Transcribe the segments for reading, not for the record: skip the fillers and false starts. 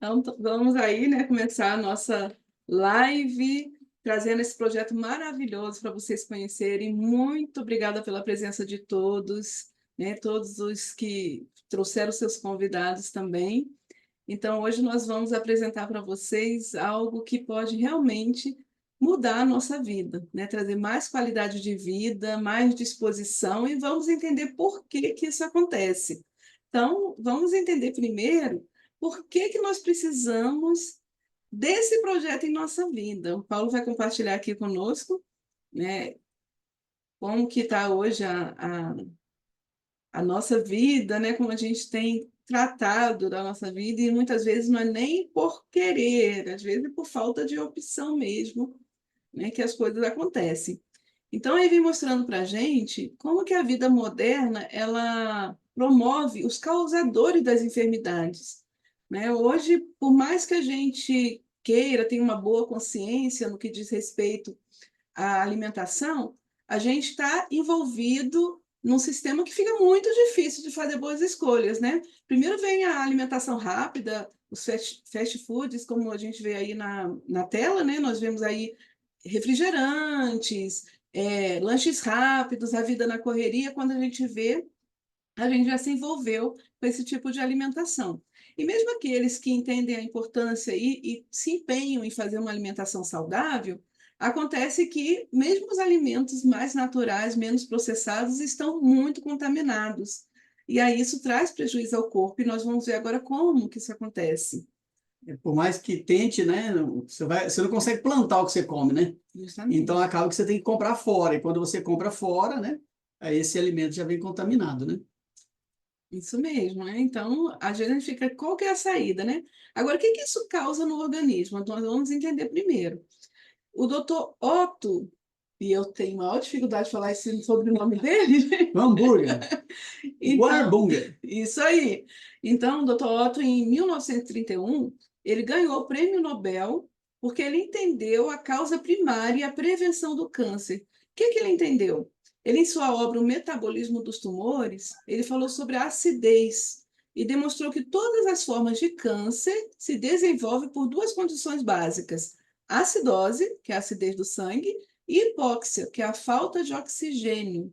Então, vamos aí, né, começar a nossa live, trazendo esse projeto maravilhoso para vocês conhecerem. Muito obrigada pela presença de todos, né, todos os que trouxeram seus convidados também. Então, hoje nós vamos apresentar para vocês algo que pode realmente mudar a nossa vida, né? Trazer mais qualidade de vida, mais disposição, e vamos entender por que que isso acontece. Então, vamos entender primeiro por que que nós precisamos desse projeto em nossa vida. O Paulo vai compartilhar aqui conosco, né, como que está hoje a nossa vida, né? Como a gente tem tratado da nossa vida, e muitas vezes não é nem por querer, às vezes é por falta de opção mesmo, né, que as coisas acontecem. Então, ele vem mostrando para a gente como que a vida moderna ela promove os causadores das enfermidades, né? Hoje, por mais que a gente queira, tenha uma boa consciência no que diz respeito à alimentação, a gente está envolvido num sistema que fica muito difícil de fazer boas escolhas, né? Primeiro vem a alimentação rápida, os fast foods, como a gente vê aí na tela, né? Nós vemos aí refrigerantes, lanches rápidos, a vida na correria. Quando a gente vê, a gente já se envolveu com esse tipo de alimentação. E mesmo aqueles que entendem a importância e se empenham em fazer uma alimentação saudável, acontece que mesmo os alimentos mais naturais, menos processados, estão muito contaminados. E aí isso traz prejuízo ao corpo, e nós vamos ver agora como que isso acontece. Por mais que tente, né, você não consegue plantar o que você come, né? Justamente. Então acaba que você tem que comprar fora. E quando você compra fora, né, aí esse alimento já vem contaminado, né? Isso mesmo, né? Então, a gente fica, qual que é a saída, né? Agora, o que que isso causa no organismo? Então, nós vamos entender primeiro. O doutor Otto, e eu tenho maior dificuldade de falar esse sobrenome dele, Hambúrguer, então, Warburger. isso aí. Então, o doutor Otto, em 1931, ele ganhou o prêmio Nobel porque ele entendeu a causa primária e a prevenção do câncer. O que que ele entendeu? Ele, em sua obra O Metabolismo dos Tumores, ele falou sobre a acidez e demonstrou que todas as formas de câncer se desenvolvem por duas condições básicas: acidose, que é a acidez do sangue, e hipóxia, que é a falta de oxigênio.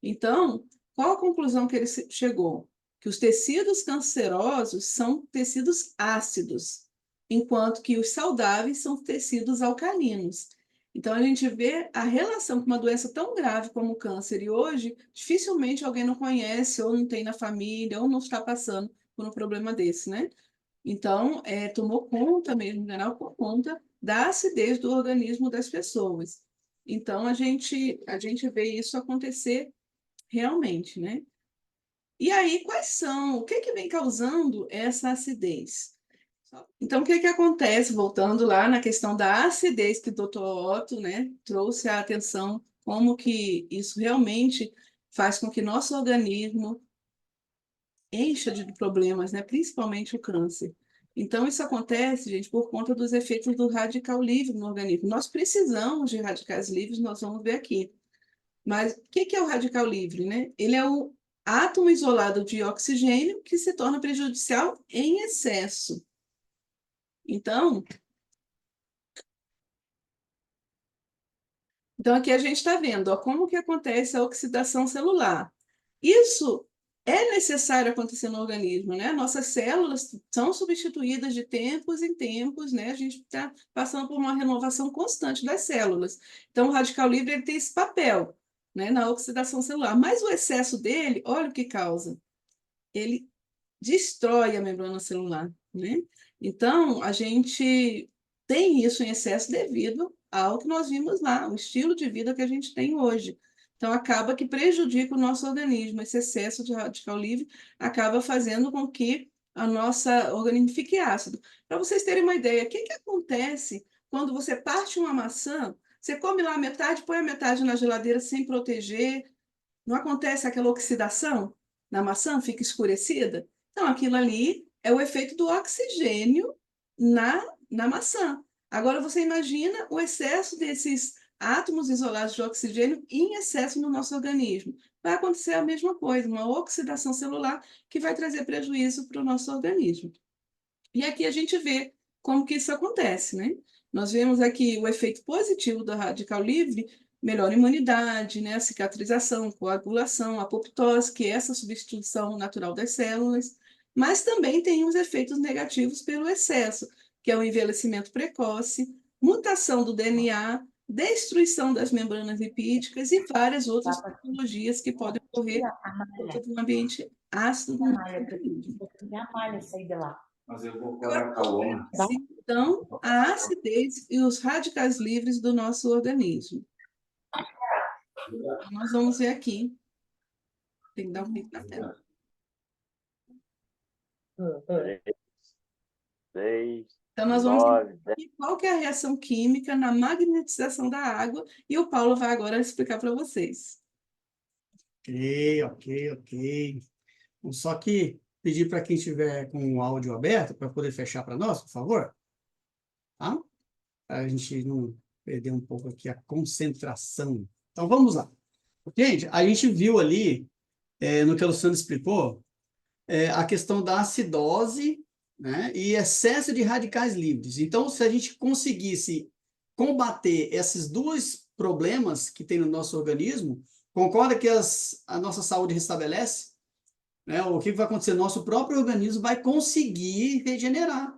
Então, qual a conclusão que ele chegou? Que os tecidos cancerosos são tecidos ácidos, enquanto que os saudáveis são tecidos alcalinos. Então, a gente vê a relação com uma doença tão grave como o câncer, e hoje dificilmente alguém não conhece, ou não tem na família, ou não está passando por um problema desse, né? Então, tomou conta mesmo, geral, por conta da acidez do organismo das pessoas. Então, a gente vê isso acontecer realmente, né? E aí, quais são? O que que vem causando essa acidez? Então, o que que acontece, voltando lá na questão da acidez que o Dr. Otto, né, trouxe a atenção, como que isso realmente faz com que nosso organismo encha de problemas, né, principalmente o câncer. Então, isso acontece, gente, por conta dos efeitos do radical livre no organismo. Nós precisamos de radicais livres, nós vamos ver aqui. Mas o que que é o radical livre, né? Ele é o átomo isolado de oxigênio que se torna prejudicial em excesso. Então, aqui a gente está vendo, ó, como que acontece a oxidação celular. Isso é necessário acontecer no organismo, né? Nossas células são substituídas de tempos em tempos, né? A gente está passando por uma renovação constante das células. Então, o radical livre ele tem esse papel, né, na oxidação celular. Mas o excesso dele, olha o que causa. Ele destrói a membrana celular, né? Então, a gente tem isso em excesso devido ao que nós vimos lá, o estilo de vida que a gente tem hoje. Então, acaba que prejudica o nosso organismo. Esse excesso de radical livre acaba fazendo com que a nossa organismo fique ácido. Para vocês terem uma ideia, o que que acontece quando você parte uma maçã, você come lá a metade, põe a metade na geladeira sem proteger, não acontece aquela oxidação na maçã, fica escurecida? Então, aquilo ali é o efeito do oxigênio na maçã. Agora, você imagina o excesso desses átomos isolados de oxigênio em excesso no nosso organismo. Vai acontecer a mesma coisa, uma oxidação celular que vai trazer prejuízo para o nosso organismo. E aqui a gente vê como que isso acontece, né? Nós vemos aqui o efeito positivo do radical livre, melhora a imunidade, né? A cicatrização, coagulação, apoptose, que é essa substituição natural das células, mas também tem os efeitos negativos pelo excesso, que é o envelhecimento precoce, mutação do DNA, destruição das membranas lipídicas e várias outras patologias que podem ocorrer por todo um ambiente ácido do nosso organismo. Mas eu vou Agora, colocar o homem. então, a acidez e os radicais livres do nosso organismo. Nós vamos ver aqui. Tem que dar um clique na tela. 6, Então, nós vamos 9, ver aqui qual que é a reação química na magnetização da água, e o Paulo vai agora explicar para vocês. Ok. Vou só que pedir para quem estiver com o áudio aberto, para poder fechar para nós, por favor. Tá? Para a gente não perder um pouco aqui a concentração. Então, vamos lá. Gente, a gente viu ali, no que a Luciana explicou, a questão da acidose, né, e excesso de radicais livres. Então, se a gente conseguisse combater esses dois problemas que tem no nosso organismo, concorda que a nossa saúde restabelece? Né? O que vai acontecer? Nosso próprio organismo vai conseguir regenerar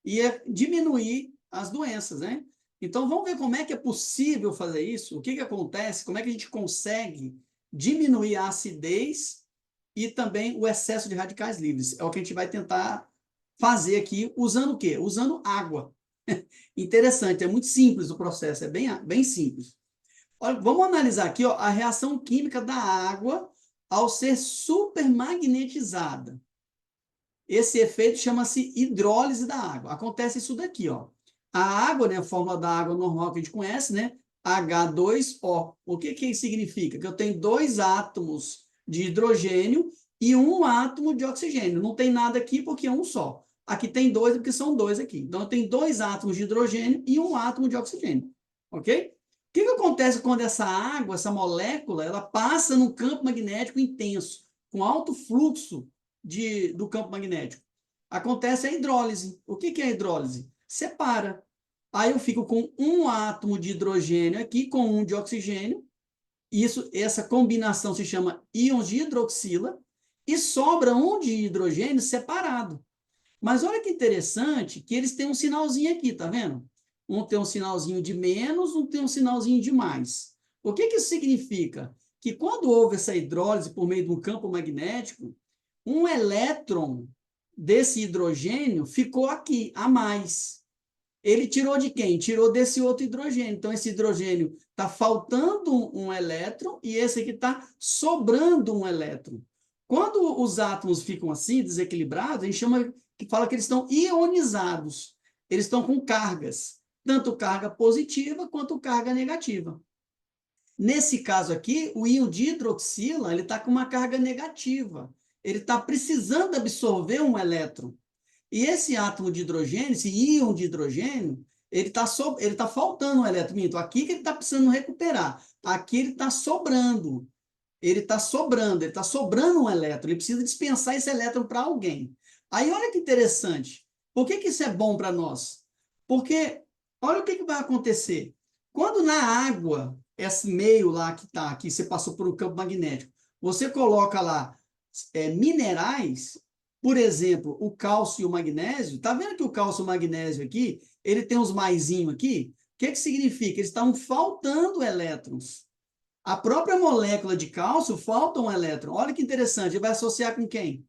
e diminuir as doenças, né? Então, vamos ver como é que é possível fazer isso, o que acontece, como é que a gente consegue diminuir a acidez e também o excesso de radicais livres. É o que a gente vai tentar fazer aqui, usando o quê? Usando água. Interessante, é muito simples o processo, é bem simples. Olha, vamos analisar aqui, ó, a reação química da água ao ser supermagnetizada. Esse efeito chama-se hidrólise da água. Acontece isso daqui, ó. A água, né, a fórmula da água normal que a gente conhece, né? H2O. O que significa? Que eu tenho dois átomos de hidrogênio e um átomo de oxigênio. Não tem nada aqui porque é um só. Aqui tem dois porque são dois aqui. Então, eu tenho dois átomos de hidrogênio e um átomo de oxigênio. Ok? O que acontece quando essa água, essa molécula, ela passa num campo magnético intenso, com alto fluxo do campo magnético? Acontece a hidrólise. O que é a hidrólise? Separa. Aí eu fico com um átomo de hidrogênio aqui, com um de oxigênio. Essa combinação se chama íons de hidroxila, e sobra um de hidrogênio separado. Mas olha que interessante que eles têm um sinalzinho aqui, tá vendo? Um tem um sinalzinho de menos, um tem um sinalzinho de mais. O que isso significa? Que quando houve essa hidrólise por meio de um campo magnético, um elétron desse hidrogênio ficou aqui, a mais. Ele tirou de quem? Tirou desse outro hidrogênio. Então, esse hidrogênio está faltando um elétron e esse aqui está sobrando um elétron. Quando os átomos ficam assim, desequilibrados, a gente fala que eles estão ionizados. Eles estão com cargas, tanto carga positiva quanto carga negativa. Nesse caso aqui, o íon de hidroxila está com uma carga negativa. Ele está precisando absorver um elétron. E esse átomo de hidrogênio, esse íon de hidrogênio, ele tá faltando um elétron. Então, aqui que ele está precisando recuperar. Aqui ele está sobrando. Ele está sobrando um elétron. Ele precisa dispensar esse elétron para alguém. Aí, olha que interessante. Por que isso é bom para nós? Porque, olha o que vai acontecer. Quando na água, esse meio lá que está aqui, você passou por um campo magnético, você coloca lá minerais, por exemplo, o cálcio e o magnésio. Tá vendo que o cálcio e o magnésio aqui, ele tem uns maisinho aqui? O que significa? Eles estão faltando elétrons. A própria molécula de cálcio falta um elétron. Olha que interessante, ele vai associar com quem?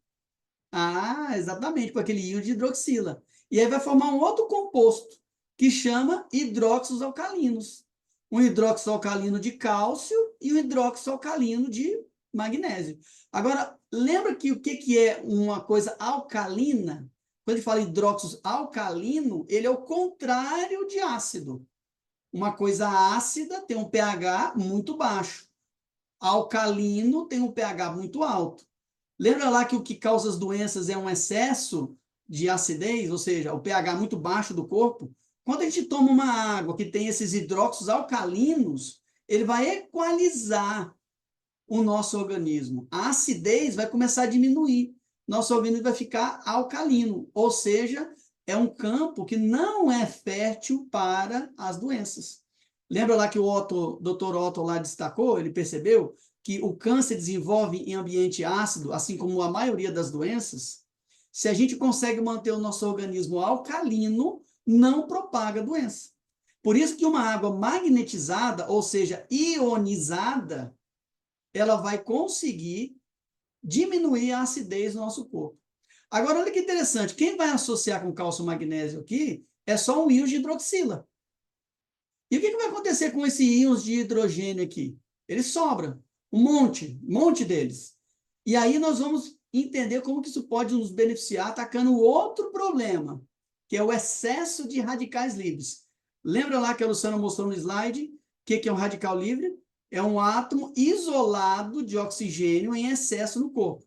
Ah, exatamente, com aquele íon de hidroxila. E aí vai formar um outro composto, que chama hidróxidos alcalinos. Um hidróxido alcalino de cálcio e um hidróxido alcalino de magnésio. Agora, lembra que o que é uma coisa alcalina? Quando ele fala hidróxido alcalino, ele é o contrário de ácido. Uma coisa ácida tem um pH muito baixo. Alcalino tem um pH muito alto. Lembra lá que o que causa as doenças é um excesso de acidez, ou seja, o pH muito baixo do corpo? Quando a gente toma uma água que tem esses hidróxidos alcalinos, ele vai equalizar o nosso organismo. A acidez vai começar a diminuir. Nosso organismo vai ficar alcalino, ou seja, é um campo que não é fértil para as doenças. Lembra lá que o Dr. Otto lá destacou, ele percebeu que o câncer desenvolve em ambiente ácido, assim como a maioria das doenças. Se a gente consegue manter o nosso organismo alcalino, não propaga doença. Por isso que uma água magnetizada, ou seja, ionizada, ela vai conseguir diminuir a acidez do nosso corpo. Agora, olha que interessante, quem vai associar com cálcio magnésio aqui é só um íon de hidroxila. E o que vai acontecer com esses íons de hidrogênio aqui? Eles sobram, um monte deles. E aí nós vamos entender como que isso pode nos beneficiar atacando outro problema, que é o excesso de radicais livres. Lembra lá que a Luciana mostrou no slide? O que é um radical livre? É um átomo isolado de oxigênio em excesso no corpo.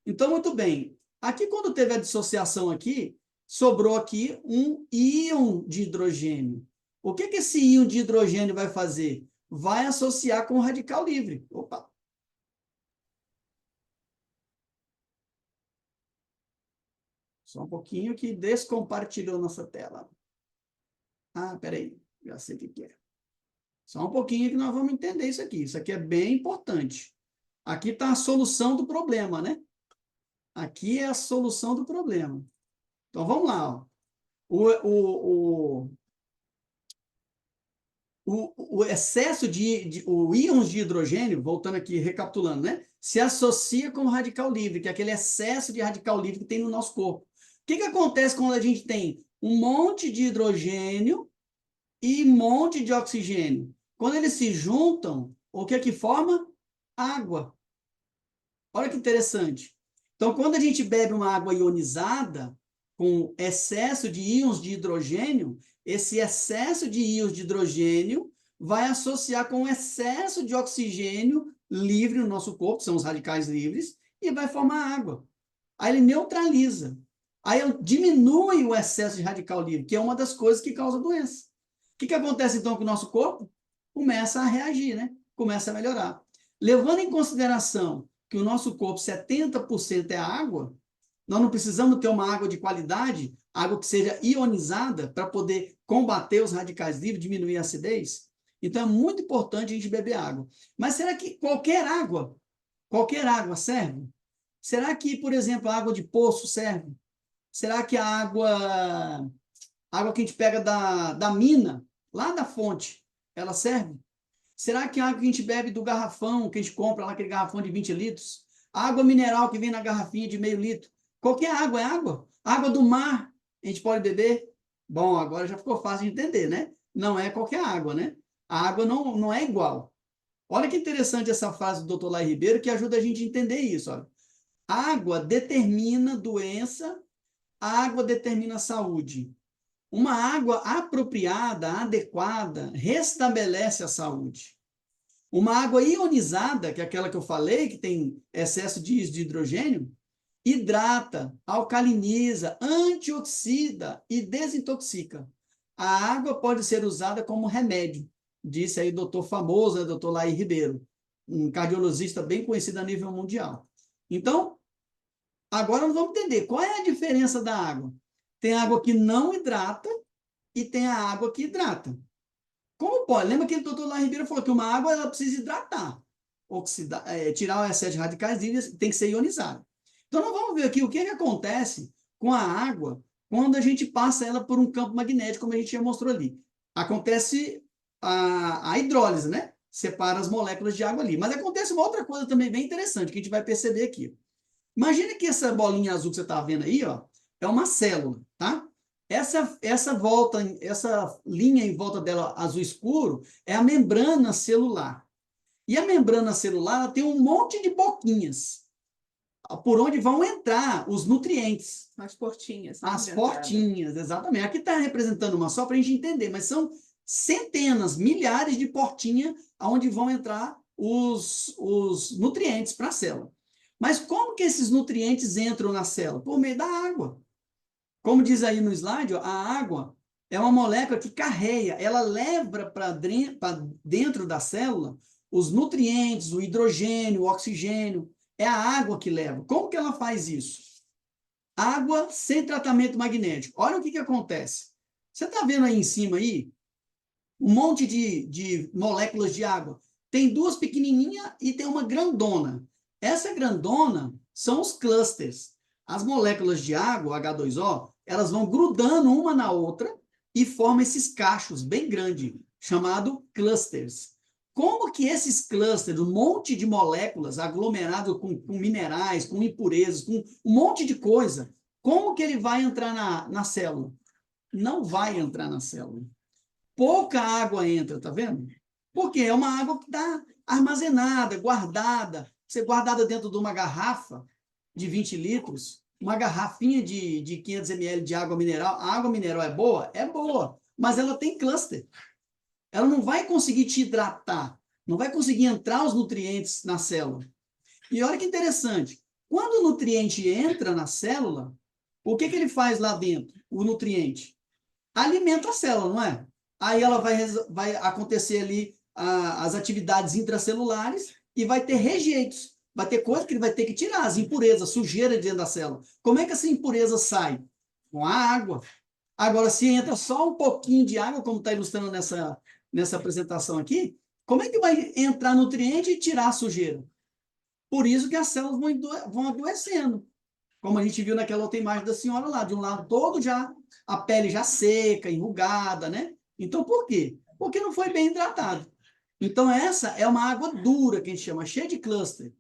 Então, muito bem. Aqui, quando teve a dissociação aqui, sobrou aqui um íon de hidrogênio. O que esse íon de hidrogênio vai fazer? Vai associar com o radical livre. Opa! Só um pouquinho que descompartilhou nossa tela. Ah, peraí. Já sei o que é. Só um pouquinho que nós vamos entender isso aqui. Isso aqui é bem importante. Aqui está a solução do problema, né? Aqui é a solução do problema. Então, vamos lá. Ó. O excesso o íons de hidrogênio, voltando aqui, recapitulando, né? Se associa com o radical livre, que é aquele excesso de radical livre que tem no nosso corpo. O que acontece quando a gente tem um monte de hidrogênio e um monte de oxigênio? Quando eles se juntam, o que forma? Água. Olha que interessante. Então, quando a gente bebe uma água ionizada, com excesso de íons de hidrogênio, esse excesso de íons de hidrogênio vai associar com excesso de oxigênio livre no nosso corpo, são os radicais livres, e vai formar água. Aí ele neutraliza. Aí diminui o excesso de radical livre, que é uma das coisas que causa doença. O que acontece então com o nosso corpo? Começa a reagir, né? Começa a melhorar. Levando em consideração que o nosso corpo, 70% é água, nós não precisamos ter uma água de qualidade, água que seja ionizada para poder combater os radicais livres, diminuir a acidez. Então, é muito importante a gente beber água. Mas será que qualquer água serve? Será que, por exemplo, a água de poço serve? Será que a água que a gente pega da mina, lá da fonte, ela serve? Será que a água que a gente bebe do garrafão, que a gente compra lá, aquele garrafão de 20 litros? A água mineral que vem na garrafinha de meio litro? Qualquer água é água. Água do mar, a gente pode beber? Bom, agora já ficou fácil de entender, né? Não é qualquer água, né? A água não é igual. Olha que interessante essa frase do Dr. Lai Ribeiro, que ajuda a gente a entender isso. Olha. Água determina doença, água determina saúde. Uma água apropriada, adequada, restabelece a saúde. Uma água ionizada, que é aquela que eu falei, que tem excesso de hidrogênio, hidrata, alcaliniza, antioxida e desintoxica. A água pode ser usada como remédio, disse aí o doutor famoso, o doutor Lai Ribeiro, um cardiologista bem conhecido a nível mundial. Então, agora nós vamos entender qual é a diferença da água. Tem água que não hidrata e tem a água que hidrata. Como pode? Lembra que o doutor Lai Ribeiro falou que uma água ela precisa hidratar, tirar o excesso de radicais livres, tem que ser ionizada. Então, nós vamos ver aqui o que acontece com a água quando a gente passa ela por um campo magnético, como a gente já mostrou ali. Acontece a hidrólise, né? Separa as moléculas de água ali. Mas acontece uma outra coisa também bem interessante, que a gente vai perceber aqui. Imagina que essa bolinha azul que você está vendo aí, ó, é uma célula, tá? Essa linha em volta dela azul escuro é a membrana celular. E a membrana celular tem um monte de boquinhas por onde vão entrar os nutrientes. As portinhas. As portinhas, exatamente. Aqui está representando uma só para a gente entender, mas são centenas, milhares de portinhas onde vão entrar os nutrientes para a célula. Mas como que esses nutrientes entram na célula? Por meio da água. Como diz aí no slide, ó, a água é uma molécula que carrega, ela leva para dentro da célula os nutrientes, o hidrogênio, o oxigênio. É a água que leva. Como que ela faz isso? água sem tratamento magnético. Olha o que acontece. Você está vendo aí em cima aí um monte de moléculas de água. Tem duas pequenininhas e tem uma grandona. Essa grandona são os clusters. As moléculas de água, H2O, elas vão grudando uma na outra e formam esses cachos bem grandes, chamado clusters. Como que esses clusters, um monte de moléculas aglomeradas com minerais, com impurezas, com um monte de coisa, como que ele vai entrar na célula? Não vai entrar na célula. Pouca água entra, tá vendo? Porque é uma água que está armazenada, guardada. Você guardada dentro de uma garrafa de 20 litros, uma garrafinha de 500 ml de água mineral. A água mineral é boa? É boa, mas ela tem cluster. Ela não vai conseguir te hidratar, não vai conseguir entrar os nutrientes na célula. E olha que interessante, quando o nutriente entra na célula, o que ele faz lá dentro, o nutriente? Alimenta a célula, não é? Aí ela vai acontecer ali as atividades intracelulares e vai ter rejeitos. Vai ter coisa que ele vai ter que tirar, as impurezas, sujeira dentro da célula. Como é que essa impureza sai? Com a água. Agora, se entra só um pouquinho de água, como está ilustrando nessa apresentação aqui, como é que vai entrar nutriente e tirar a sujeira? Por isso que as células vão adoecendo. Como a gente viu naquela outra imagem da senhora lá, de um lado todo já, a pele já seca, enrugada, né? Então, por quê? Porque não foi bem hidratado. Então, essa é uma água dura, que a gente chama, cheia de cluster.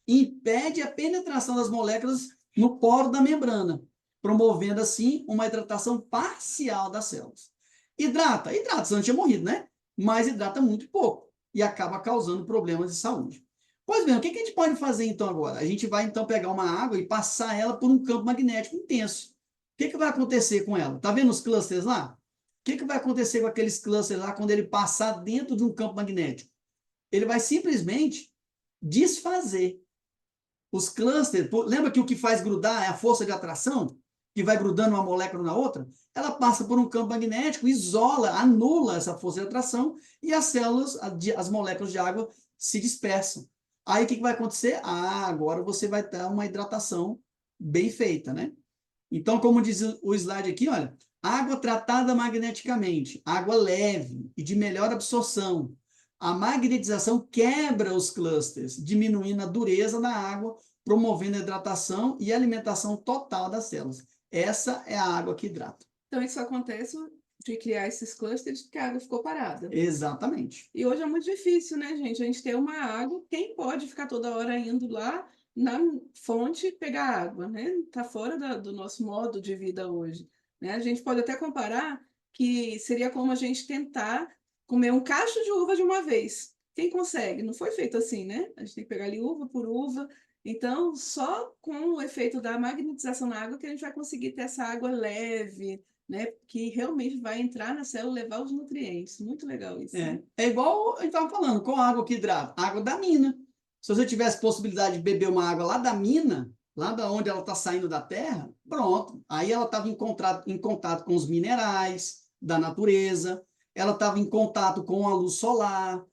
Impede a penetração das moléculas no poro da membrana, promovendo, assim, uma hidratação parcial das células. Hidrata, senão tinha morrido, né? Mas hidrata muito pouco e acaba causando problemas de saúde. Pois bem, o que a gente pode fazer então agora? A gente vai então pegar uma água e passar ela por um campo magnético intenso. O que vai acontecer com ela? Tá vendo os clusters lá? O que vai acontecer com aqueles clusters lá quando ele passar dentro de um campo magnético? Ele vai simplesmente desfazer. Os clusters, lembra que o que faz grudar é a força de atração? Que vai grudando uma molécula na outra? Ela passa por um campo magnético, isola, anula essa força de atração e as células, as moléculas de água se dispersam. Aí o que vai acontecer? Agora você vai ter uma hidratação bem feita, né? Então, como diz o slide aqui, olha, água tratada magneticamente, água leve e de melhor absorção. A magnetização quebra os clusters, diminuindo a dureza da água, promovendo a hidratação e alimentação total das células. Essa é a água que hidrata. Então, isso acontece de criar esses clusters porque a água ficou parada. Exatamente. E hoje é muito difícil, né, gente? A gente tem uma água, quem pode ficar toda hora indo lá na fonte pegar água, né? Está fora do nosso modo de vida hoje, né? A gente pode até comparar que seria como a gente tentar comer um cacho de uva de uma vez. Quem consegue? Não foi feito assim, né? A gente tem que pegar ali uva por uva. Então, só com o efeito da magnetização na água que a gente vai conseguir ter essa água leve, né, que realmente vai entrar na célula e levar os nutrientes. Muito legal isso. É igual a gente estava falando, com a água que hidrata, água da mina. Se você tivesse possibilidade de beber uma água lá da mina, lá da onde ela está saindo da terra, pronto. Aí ela estava em contato com os minerais da natureza, ela estava em contato com a luz solar.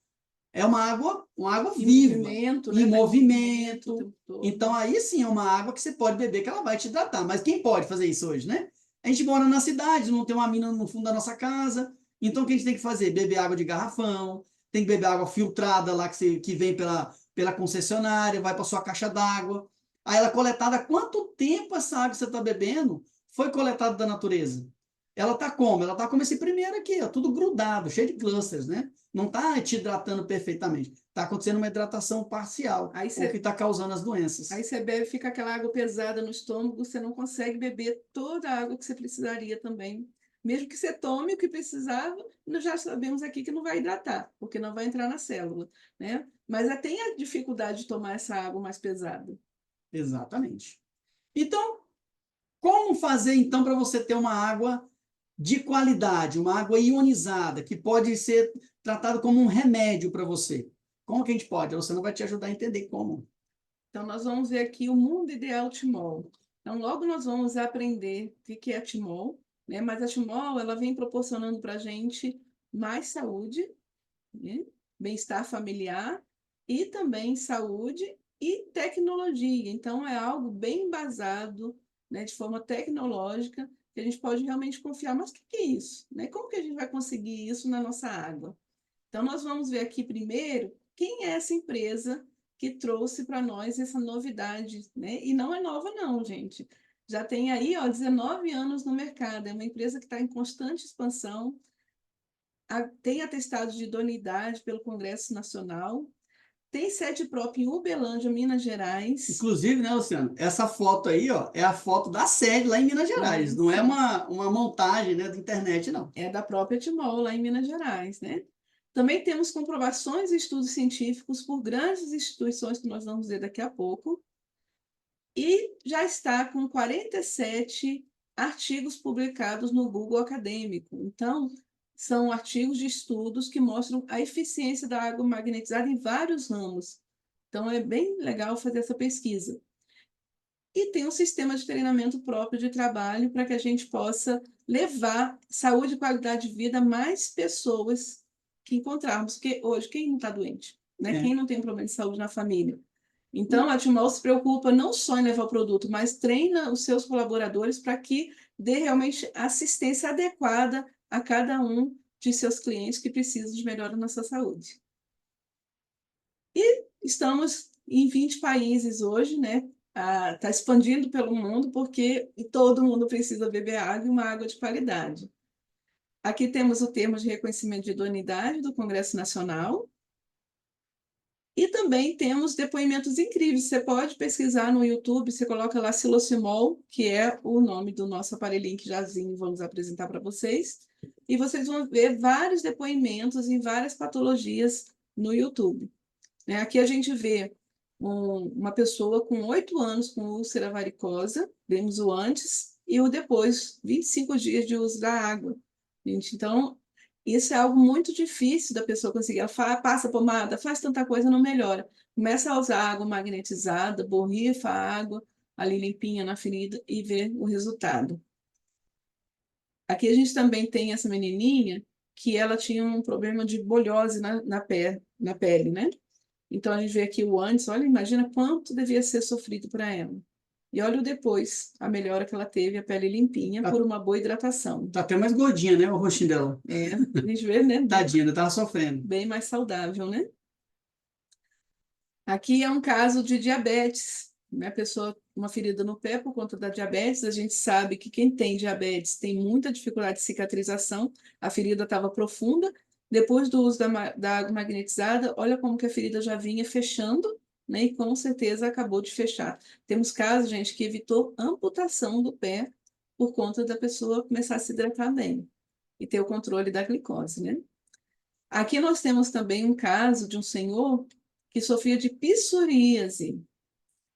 É uma água viva, movimento, em né? movimento. Então, aí sim é uma água que você pode beber, que ela vai te hidratar. Mas quem pode fazer isso hoje, né? A gente mora na cidade, não tem uma mina no fundo da nossa casa. Então, o que a gente tem que fazer? Beber água de garrafão, tem que beber água filtrada lá que vem pela concessionária, vai para sua caixa d'água. Aí ela é coletada, quanto tempo essa água que você está bebendo foi coletada da natureza? Ela está como? Ela está como esse primeiro aqui, ó, tudo grudado, cheio de clusters, né? Não está te hidratando perfeitamente. Está acontecendo uma hidratação parcial, o que está causando as doenças. Aí você bebe, fica aquela água pesada no estômago, você não consegue beber toda a água que você precisaria também. Mesmo que você tome o que precisava, nós já sabemos aqui que não vai hidratar, porque não vai entrar na célula, né? Mas tem a dificuldade de tomar essa água mais pesada. Exatamente. Então, como fazer então para você ter uma água de qualidade, uma água ionizada, que pode ser tratado como um remédio para você? Como que a gente pode? Você não vai te ajudar a entender como. Então, nós vamos ver aqui o mundo ideal Timol. Então, logo nós vamos aprender o que é a Timol, né? Mas a Timol, ela vem proporcionando para a gente mais saúde, né? Bem-estar familiar e também saúde e tecnologia. Então, é algo bem embasado né, de forma tecnológica, que a gente pode realmente confiar. Mas o que é isso? Né? Como que a gente vai conseguir isso na nossa água? Então, nós vamos ver aqui primeiro quem é essa empresa que trouxe para nós essa novidade, né? E não é nova não, gente. Já tem aí, ó, 19 anos no mercado. É uma empresa que está em constante expansão, tem atestado de idoneidade pelo Congresso Nacional, tem sede própria em Uberlândia, Minas Gerais. Inclusive, né, Luciano, essa foto aí, ó, é a foto da sede lá em Minas Gerais, não é uma montagem, né, da internet, não. É da própria Timol, lá em Minas Gerais, né? Também temos comprovações e estudos científicos por grandes instituições, que nós vamos ver daqui a pouco, e já está com 47 artigos publicados no Google Acadêmico. Então, são artigos de estudos que mostram a eficiência da água magnetizada em vários ramos. Então, é bem legal fazer essa pesquisa. E tem um sistema de treinamento próprio de trabalho para que a gente possa levar saúde e qualidade de vida a mais pessoas que encontrarmos. Porque hoje, quem não está doente? Né? Quem não tem problema de saúde na família? Então, a Timol se preocupa não só em levar o produto, mas treina os seus colaboradores para que dê realmente assistência adequada a cada um de seus clientes que precisam de melhora na sua saúde. E estamos em 20 países hoje, né? Está expandindo pelo mundo, porque todo mundo precisa beber água e uma água de qualidade. Aqui temos o termo de reconhecimento de idoneidade do Congresso Nacional, e também temos depoimentos incríveis. Você pode pesquisar no YouTube, você coloca lá Silocimol, que é o nome do nosso aparelhinho que jazinho vamos apresentar para vocês, e vocês vão ver vários depoimentos em várias patologias no YouTube. Aqui a gente vê uma pessoa com 8 anos com úlcera varicosa, vemos o antes e o depois, 25 dias de uso da água. Gente, então, isso é algo muito difícil da pessoa conseguir. Ela passa pomada, faz tanta coisa, não melhora. Começa a usar água magnetizada, borrifa a água ali limpinha na ferida e vê o resultado. Aqui a gente também tem essa menininha que ela tinha um problema de bolhose na pele, né? Então, a gente vê aqui o antes, olha, imagina quanto devia ser sofrido para ela. E olha o depois, a melhora que ela teve, a pele limpinha, por uma boa hidratação. Tá até mais gordinha, né, o rostinho dela. É, a gente vê, né? Tadinha, ainda tava sofrendo. Bem mais saudável, né? Aqui é um caso de diabetes, né? A pessoa, uma ferida no pé por conta da diabetes. A gente sabe que quem tem diabetes tem muita dificuldade de cicatrização. A ferida estava profunda. Depois do uso da água magnetizada, olha como que a ferida já vinha fechando, né? E com certeza acabou de fechar. Temos casos, gente, que evitou amputação do pé por conta da pessoa começar a se hidratar bem e ter o controle da glicose, né? Aqui nós temos também um caso de um senhor que sofria de psoríase.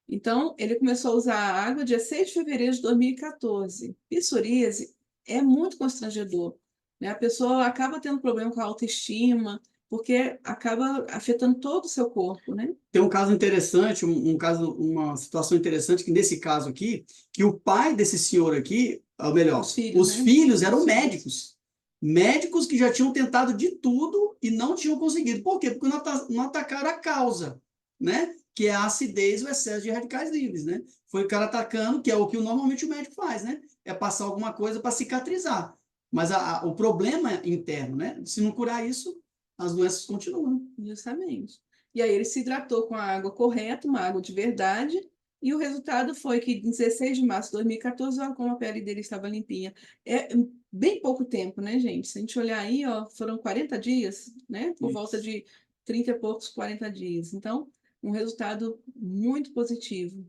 Então, ele começou a usar a água dia 6 de fevereiro de 2014. Psoríase é muito constrangedor, né? A pessoa acaba tendo problema com a autoestima, porque acaba afetando todo o seu corpo, né? Tem um caso interessante, uma situação interessante, que nesse caso aqui, que o pai desse senhor aqui, ou melhor, os filhos eram médicos. Médicos que já tinham tentado de tudo e não tinham conseguido. Por quê? Porque não atacaram a causa, né? Que é a acidez e o excesso de radicais livres, né? Foi o cara atacando, que é o que normalmente o médico faz, né? É passar alguma coisa para cicatrizar. Mas o problema é interno, né? Se não curar isso, as doenças continuam. Justamente. E aí ele se hidratou com a água correta, uma água de verdade, e o resultado foi que, em 16 de março de 2014, olha como a pele dele estava limpinha. É bem pouco tempo, né, gente? Se a gente olhar aí, ó, foram 40 dias, né? Por volta de 30 e poucos, 40 dias. Então, um resultado muito positivo.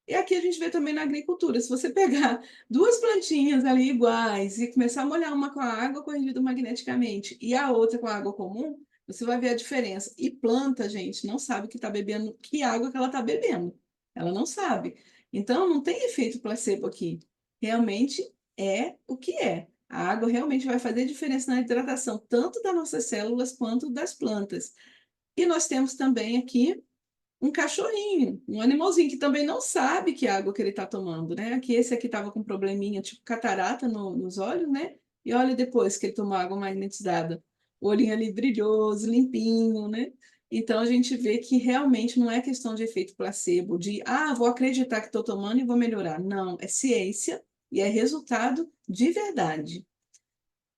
E aqui a gente vê também na agricultura, se você pegar duas plantinhas ali iguais e começar a molhar uma com a água corrigida magneticamente e a outra com a água comum, você vai ver a diferença. E planta, gente, não sabe que está bebendo, que água que ela está bebendo. Ela não sabe. Então, não tem efeito placebo aqui. Realmente é o que é. A água realmente vai fazer diferença na hidratação, tanto das nossas células quanto das plantas. E nós temos também aqui um cachorrinho, um animalzinho que também não sabe que água que ele está tomando, né? Aqui esse aqui estava com probleminha, tipo catarata nos olhos, né? E olha depois que ele tomou água magnetizada. O olhinho ali brilhoso, limpinho, né? Então, a gente vê que realmente não é questão de efeito placebo, de, vou acreditar que estou tomando e vou melhorar. Não, é ciência e é resultado de verdade.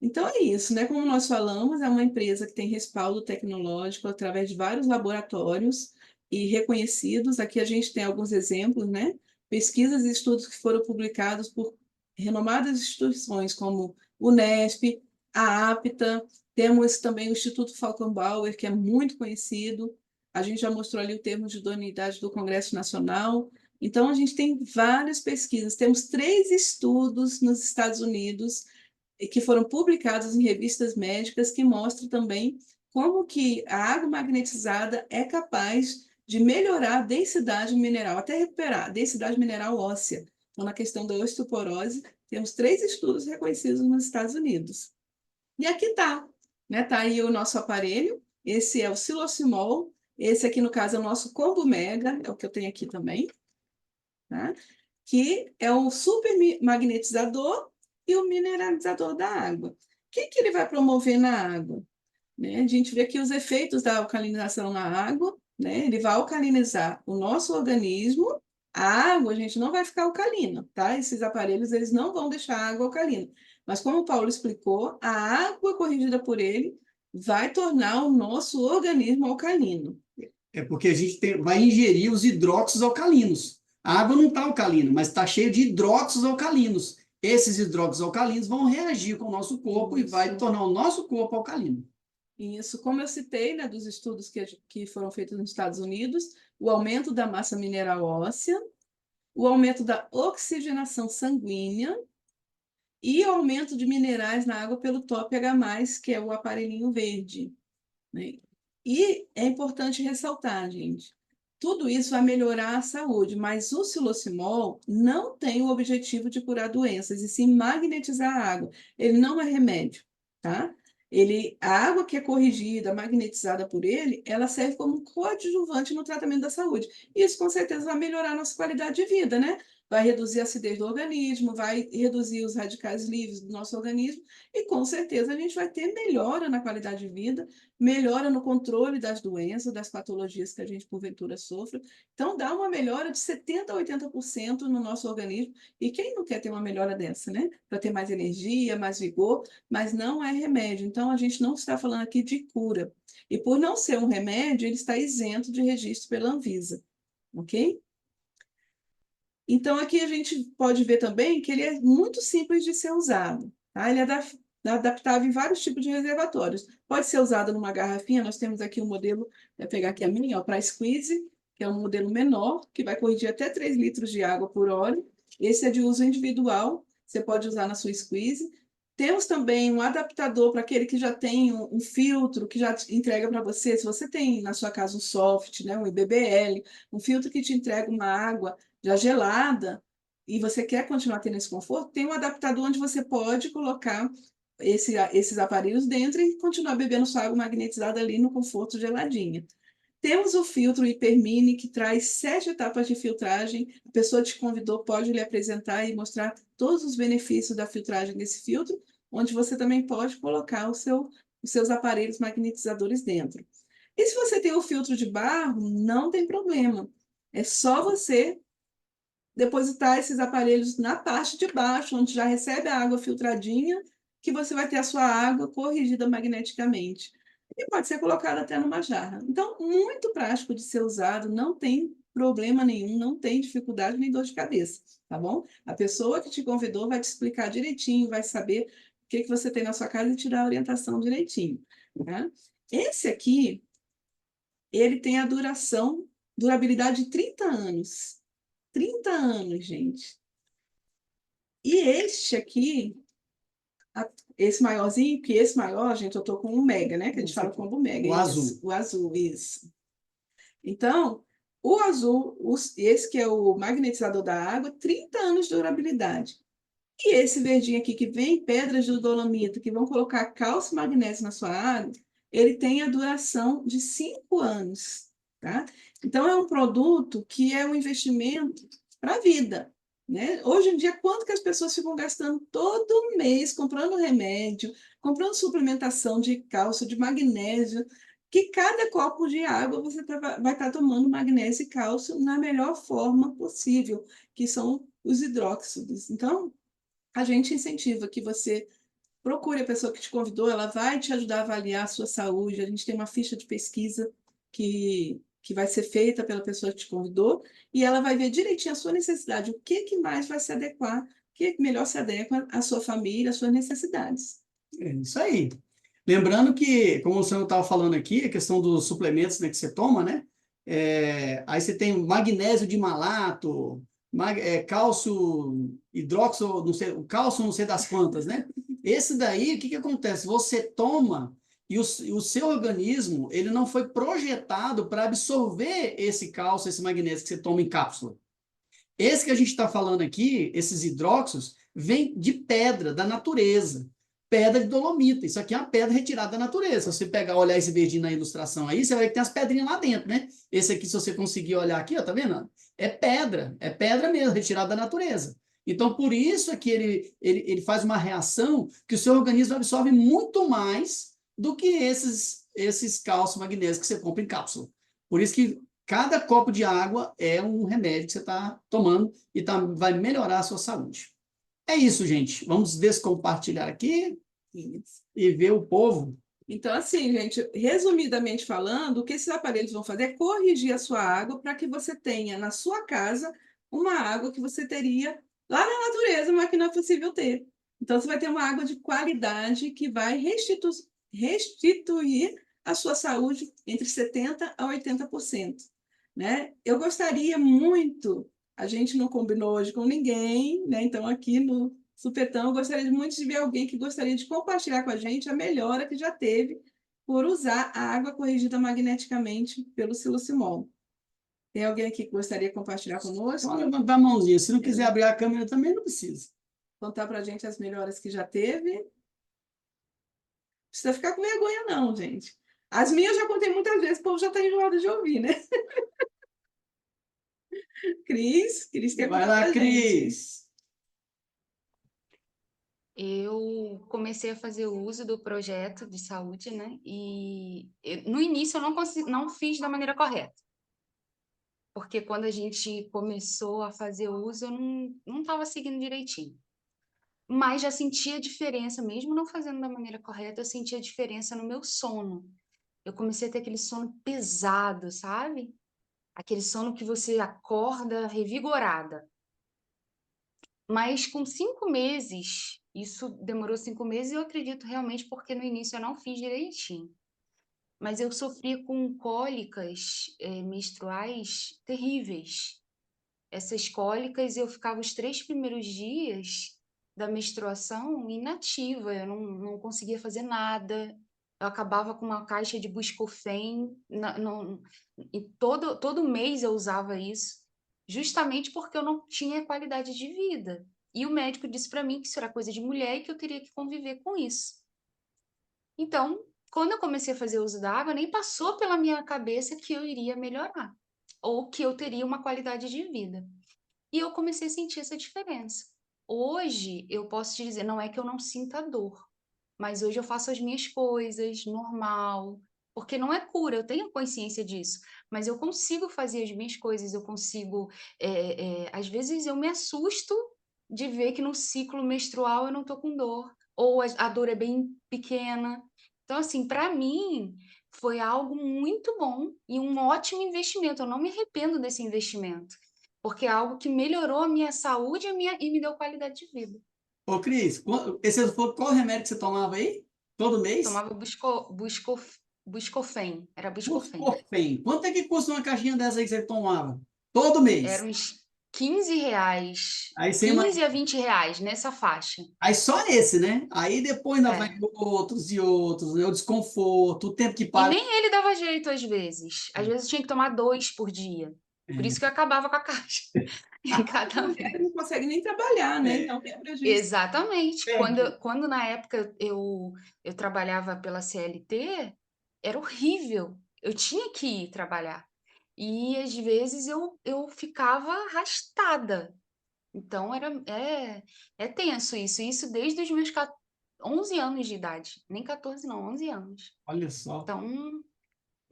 Então, é isso, né? Como nós falamos, é uma empresa que tem respaldo tecnológico através de vários laboratórios e reconhecidos. Aqui a gente tem alguns exemplos, né? Pesquisas e estudos que foram publicados por renomadas instituições como o Unesp, a APTA, temos também o Instituto Falcon Bauer, que é muito conhecido. A gente já mostrou ali o termo de idoneidade do Congresso Nacional. Então, a gente tem várias pesquisas. Temos 3 estudos nos Estados Unidos que foram publicados em revistas médicas que mostram também como que a água magnetizada é capaz de melhorar a densidade mineral, até recuperar a densidade mineral óssea. Então, na questão da osteoporose, temos 3 estudos reconhecidos nos Estados Unidos. E aqui está, né? Está aí o nosso aparelho, esse é o Silocimol, esse aqui, no caso, é o nosso Combo Mega, é o que eu tenho aqui também, tá? Que é um super magnetizador e o mineralizador da água. O que ele vai promover na água? Né? A gente vê aqui os efeitos da alcalinização na água, né? Ele vai alcalinizar o nosso organismo. A água, a gente não vai ficar alcalina, tá? Esses aparelhos, eles não vão deixar a água alcalina. Mas como o Paulo explicou, a água corrigida por ele vai tornar o nosso organismo alcalino. É porque a gente vai ingerir os hidróxidos alcalinos. A água não está alcalina, mas está cheia de hidróxidos alcalinos. Esses hidróxidos alcalinos vão reagir com o nosso corpo e vai tornar o nosso corpo alcalino. Isso, como eu citei, né, dos estudos que foram feitos nos Estados Unidos, o aumento da massa mineral óssea, o aumento da oxigenação sanguínea e o aumento de minerais na água pelo TOP-H+, que é o aparelhinho verde, né? E é importante ressaltar, gente, tudo isso vai melhorar a saúde, mas o silocimol não tem o objetivo de curar doenças, e sim magnetizar a água. Ele não é remédio, tá? A água que é corrigida, magnetizada por ele, ela serve como coadjuvante no tratamento da saúde. Isso, com certeza, vai melhorar a nossa qualidade de vida, né? Vai reduzir a acidez do organismo, vai reduzir os radicais livres do nosso organismo, e com certeza a gente vai ter melhora na qualidade de vida, melhora no controle das doenças, das patologias que a gente porventura sofre. Então, dá uma melhora de 70% a 80% no nosso organismo. E quem não quer ter uma melhora dessa, né? Para ter mais energia, mais vigor, mas não é remédio. Então, a gente não está falando aqui de cura. E por não ser um remédio, ele está isento de registro pela Anvisa. Ok? Então, aqui a gente pode ver também que ele é muito simples de ser usado. Tá? Ele é adaptável em vários tipos de reservatórios. Pode ser usado numa garrafinha, nós temos aqui um modelo, vou pegar aqui a minha, para squeeze, que é um modelo menor, que vai corrigir até 3 litros de água por hora. Esse é de uso individual, você pode usar na sua squeeze. Temos também um adaptador para aquele que já tem um filtro, que já entrega para você, se você tem na sua casa um soft, né, um IBBL, um filtro que te entrega uma água já gelada, e você quer continuar tendo esse conforto, tem um adaptador onde você pode colocar esses aparelhos dentro e continuar bebendo sua água magnetizada ali no conforto geladinha. Temos o filtro Hipermini, que traz 7 etapas de filtragem. A pessoa te convidou, pode lhe apresentar e mostrar todos os benefícios da filtragem desse filtro, onde você também pode colocar os seus aparelhos magnetizadores dentro. E se você tem o filtro de barro, não tem problema. É só você depositar esses aparelhos na parte de baixo, onde já recebe a água filtradinha, que você vai ter a sua água corrigida magneticamente. E pode ser colocada até numa jarra. Então, muito prático de ser usado, não tem problema nenhum, não tem dificuldade nem dor de cabeça, tá bom? A pessoa que te convidou vai te explicar direitinho, vai saber o que você tem na sua casa e te dar a orientação direitinho, tá? Esse aqui, ele tem a durabilidade de 30 anos. 30 anos, gente. E este aqui, esse maiorzinho, que esse maior, gente, eu tô com um mega, né? Que a gente fala combo mega. O azul. O azul, isso. Então, o azul, esse que é o magnetizador da água, 30 anos de durabilidade. E esse verdinho aqui, que vem pedras de dolomito, que vão colocar cálcio e magnésio na sua água, ele tem a duração de 5 anos, tá? Então, é um produto que é um investimento para a vida, né? Hoje em dia, quanto que as pessoas ficam gastando todo mês comprando remédio, comprando suplementação de cálcio, de magnésio, que cada copo de água você vai estar tomando magnésio e cálcio na melhor forma possível, que são os hidróxidos. Então, a gente incentiva que você procure a pessoa que te convidou, ela vai te ajudar a avaliar a sua saúde. A gente tem uma ficha de pesquisa que vai ser feita pela pessoa que te convidou e ela vai ver direitinho a sua necessidade, o que mais vai se adequar, o que melhor se adequa à sua família, às suas necessidades. É isso aí. Lembrando que, como o senhor estava falando aqui, a questão dos suplementos, né, que você toma, né? Aí você tem magnésio de malato, cálcio hidróxido, não sei, o cálcio não sei das quantas, né? Esse daí, o que acontece? Você toma e o seu organismo, ele não foi projetado para absorver esse cálcio, esse magnésio que você toma em cápsula. Esse que a gente está falando aqui, esses hidróxidos, vem de pedra, da natureza. Pedra de dolomita. Isso aqui é uma pedra retirada da natureza. Se você pegar, olhar esse verdinho na ilustração aí, você vai ver que tem as pedrinhas lá dentro, né? Esse aqui, se você conseguir olhar aqui, ó, tá vendo? É pedra mesmo, retirada da natureza. Então, por isso é que ele faz uma reação que o seu organismo absorve muito mais do que esses cálcio magnésio que você compra em cápsula. Por isso que cada copo de água é um remédio que você está tomando e vai melhorar a sua saúde. É isso, gente. Vamos descompartilhar aqui e ver o povo. Então, assim, gente, resumidamente falando, o que esses aparelhos vão fazer é corrigir a sua água para que você tenha na sua casa uma água que você teria lá na natureza, mas que não é possível ter. Então, você vai ter uma água de qualidade que vai restituir a sua saúde entre 70% a 80%. Né? Eu gostaria muito, a gente não combinou hoje com ninguém, né? Então, aqui no Supetão, eu gostaria muito de ver alguém que gostaria de compartilhar com a gente a melhora que já teve por usar a água corrigida magneticamente pelo Silucimol. Tem alguém aqui que gostaria de compartilhar conosco? Só levantar a mãozinha. Se não quiser abrir a câmera também, não precisa. Contar para a gente as melhoras que já teve. Não precisa ficar com vergonha, não, gente. As minhas eu já contei muitas vezes, o povo já está enjoado de ouvir, né? Cris quer Vai contar lá, pra Cris. Eu comecei a fazer uso do projeto de saúde, né? No início eu não fiz da maneira correta. Porque quando a gente começou a fazer uso, eu não estava seguindo direitinho. Mas já sentia diferença, mesmo não fazendo da maneira correta, eu sentia diferença no meu sono. Eu comecei a ter aquele sono pesado, sabe? Aquele sono que você acorda revigorada. Mas com 5 meses, isso demorou 5 meses, e eu acredito realmente porque no início eu não fiz direitinho. Mas eu sofria com cólicas menstruais terríveis. Essas cólicas, eu ficava os 3 primeiros dias da menstruação inativa, eu não conseguia fazer nada. Eu acabava com uma caixa de Buscofen, e todo mês eu usava isso, justamente porque eu não tinha qualidade de vida. E o médico disse para mim que isso era coisa de mulher e que eu teria que conviver com isso. Então, quando eu comecei a fazer uso da água, nem passou pela minha cabeça que eu iria melhorar, ou que eu teria uma qualidade de vida. E eu comecei a sentir essa diferença. Hoje, eu posso te dizer, não é que eu não sinta dor, mas hoje eu faço as minhas coisas, normal, porque não é cura, eu tenho consciência disso, mas eu consigo fazer as minhas coisas, eu consigo. Às vezes eu me assusto de ver que no ciclo menstrual eu não tô com dor, ou a dor é bem pequena. Então, assim, para mim, foi algo muito bom e um ótimo investimento. Eu não me arrependo desse investimento, porque é algo que melhorou a minha saúde e me deu qualidade de vida. Ô, Cris, qual remédio que você tomava aí? Todo mês? Tomava Buscofen, era Buscofen. Buscofen. Quanto é que custa uma caixinha dessa aí que você tomava? Todo mês. Era uns R$ 15, Aí você 15 a R$ 20 nessa faixa. Aí só esse, né? Aí depois ainda vai É. outros e outros, né? O desconforto, o tempo que E para. nem ele dava jeito às vezes. Às vezes eu tinha que tomar 2 por dia. Por isso que eu acabava com a caixa em cada vez. Não consegue nem trabalhar, né? É, Então tem prejuízo. Exatamente. perde. Quando na época eu trabalhava pela CLT, era horrível. Eu tinha que ir trabalhar. E às vezes eu ficava arrastada. Então é tenso isso. Isso desde os meus 11 anos de idade. Nem 14 não, 11 anos. Olha só. Então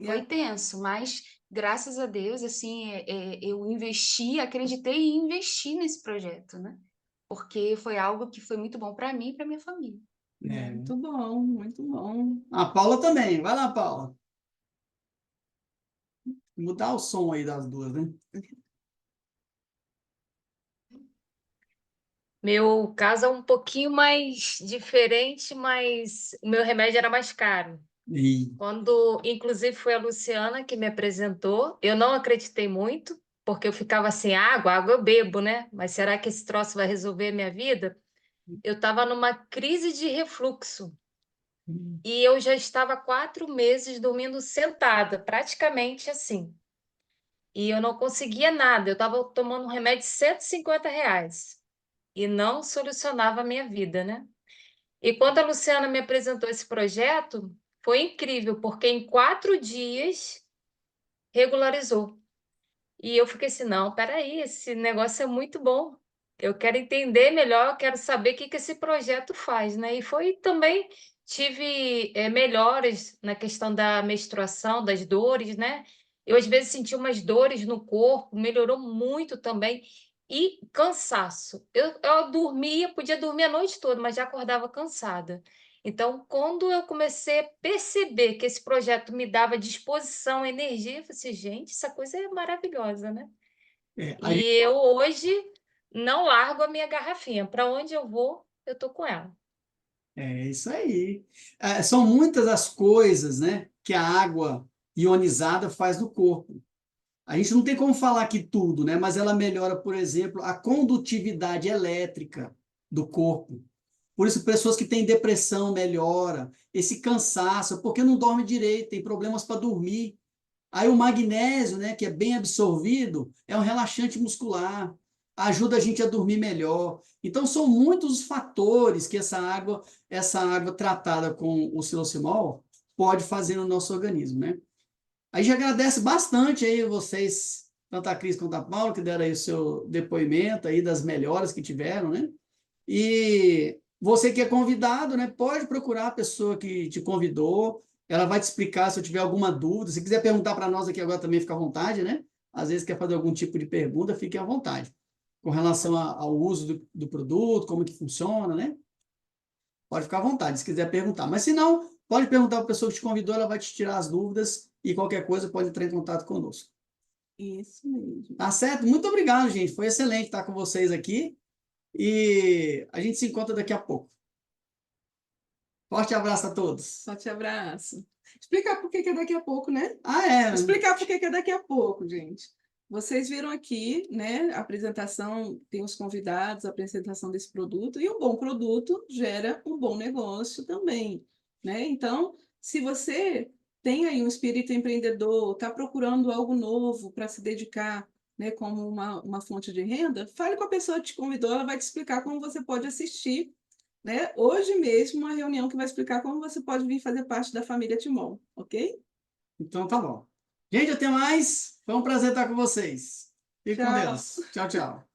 Foi tenso, mas graças a Deus, assim, eu acreditei e investi nesse projeto, né? Porque foi algo que foi muito bom para mim e para minha família. É. Muito bom, muito bom. A Paula também. Vai lá, Paula. Mudar o som aí das duas, né? Meu caso é um pouquinho mais diferente, mas o meu remédio era mais caro. E, Quando, inclusive, foi a Luciana que me apresentou, eu não acreditei muito, porque eu ficava assim, água eu bebo, né? Mas será que esse troço vai resolver a minha vida? Eu estava numa crise de refluxo e eu já estava 4 meses dormindo sentada, praticamente assim. E eu não conseguia nada, eu estava tomando um remédio de R$ 150 e não solucionava a minha vida, né? E quando a Luciana me apresentou esse projeto, foi incrível, porque em 4 dias regularizou. E eu fiquei assim, não, peraí, esse negócio é muito bom. Eu quero entender melhor, eu quero saber o que esse projeto faz, né? E foi também, tive melhoras na questão da menstruação, das dores, né? Eu às vezes senti umas dores no corpo, melhorou muito também. E cansaço. Eu dormia, podia dormir a noite toda, mas já acordava cansada. Então, quando eu comecei a perceber que esse projeto me dava disposição, energia, eu falei assim, gente, essa coisa é maravilhosa, né? a E eu hoje não largo a minha garrafinha. Para onde eu vou, eu tô com ela. É isso aí. São muitas as coisas, né, que a água ionizada faz no corpo. A gente não tem como falar aqui tudo, né, mas ela melhora, por exemplo, a condutividade elétrica do corpo. Por isso, pessoas que têm depressão melhora, esse cansaço, porque não dorme direito, tem problemas para dormir. Aí o magnésio, né, que é bem absorvido, é um relaxante muscular, ajuda a gente a dormir melhor. Então são muitos os fatores que essa água tratada com o silosimol pode fazer no nosso organismo, né? Aí já agradece bastante aí vocês, tanto a Cris quanto a Paula, que deram aí o seu depoimento aí das melhoras que tiveram, né? E você que é convidado, né, pode procurar a pessoa que te convidou, ela vai te explicar se eu tiver alguma dúvida. Se quiser perguntar para nós aqui agora também, fica à vontade, né? Às vezes quer fazer algum tipo de pergunta, fique à vontade. Com relação ao uso do produto, como que funciona, né? Pode ficar à vontade, se quiser perguntar. Mas se não, pode perguntar para a pessoa que te convidou, ela vai te tirar as dúvidas e qualquer coisa pode entrar em contato conosco. Isso mesmo. Tá certo? Muito obrigado, gente. Foi excelente estar com vocês aqui e a gente se encontra daqui a pouco. Forte abraço a todos. Forte abraço. Explicar por que que é daqui a pouco, né? É. Explicar por que que é daqui a pouco, gente. Vocês viram aqui, né, a apresentação, tem os convidados, a apresentação desse produto, e um bom produto gera um bom negócio também, né? Então, se você tem aí um espírito empreendedor, está procurando algo novo para se dedicar, né, como uma fonte de renda, fale com a pessoa que te convidou, ela vai te explicar como você pode assistir, né? Hoje mesmo, uma reunião que vai explicar como você pode vir fazer parte da família Timon, ok? Então tá bom. Gente, até mais. Foi um prazer estar com vocês. Fique com Tchau. Deus. Tchau, tchau.